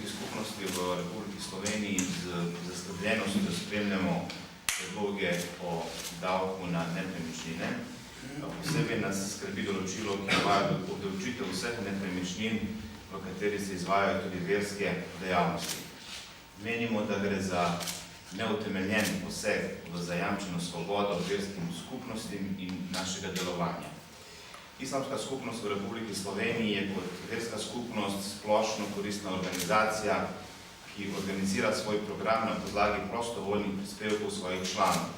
verskih skupnosti v Republiki Sloveniji z zaskrbljenostjo spremljamo predloge o davku na nepremičnine. Posebej nas skrbi določilo, ki navaja obdavčitev vseh nepremičnin, v kateri se izvajajo tudi verske dejavnosti. Menimo, da gre za neutemeljen poseg v zajamčeno svobodo verskim skupnostim in našega delovanja. Islamska skupnost v Republiki Sloveniji je kot verska skupnost splošno koristna organizacija, ki organizira svoj program na podlagi prostovoljnih prispevkov svojih članov.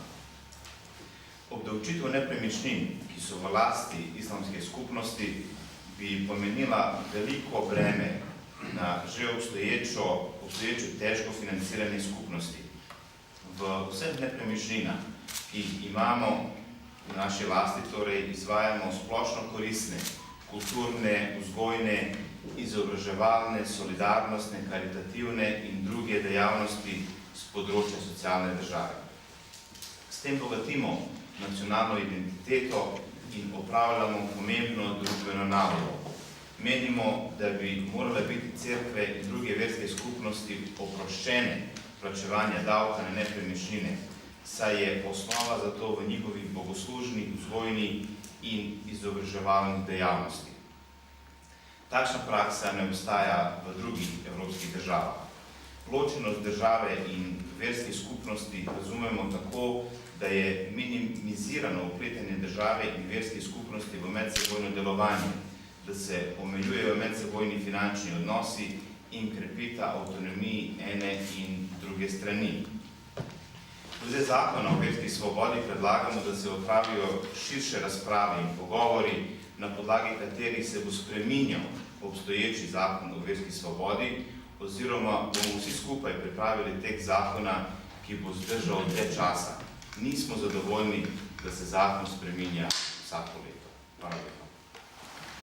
Obdavčitev nepremičnin, ki so v lasti islamske skupnosti, bi pomenila veliko breme na že obstoječo težko financiranje skupnosti. V vseh nepremičninah, ki jih imamo v naši lasti, torej izvajamo splošno koristne, kulturne, vzgojne, izobraževalne, solidarnostne, karitativne in druge dejavnosti z področja socialne države. S tem bogatimo nacionalno identiteto in opravljamo pomembno družbeno nalogo. Menimo, da bi morale biti cerkve in druge verske skupnosti oproščene plačevanja davka na nepremičnine, saj je osnova za to v njihovih bogoslužnih, vzgojnih in izobraževalnih dejavnostih. Takšna praksa ne obstaja v drugih evropskih državah. Ločenost države in verske skupnosti razumemo tako, da je minimizirano vpletanje države in verske skupnosti v medsebojno delovanje, da se omejujejo medsebojni finančni odnosi in krepita avtonomiji ene in druge strani. Glede zakona o verski svobodi predlagamo, da se opravijo širše razprave in pogovori, na podlagi katerih se bo spreminjal obstoječi zakon o verski svobodi, oziroma bomo vsi skupaj pripravili tekst zakona, ki bo zdržal dlje časa. Nismo zadovoljni, da se zakon spreminja vsako leto. Hvala lepa.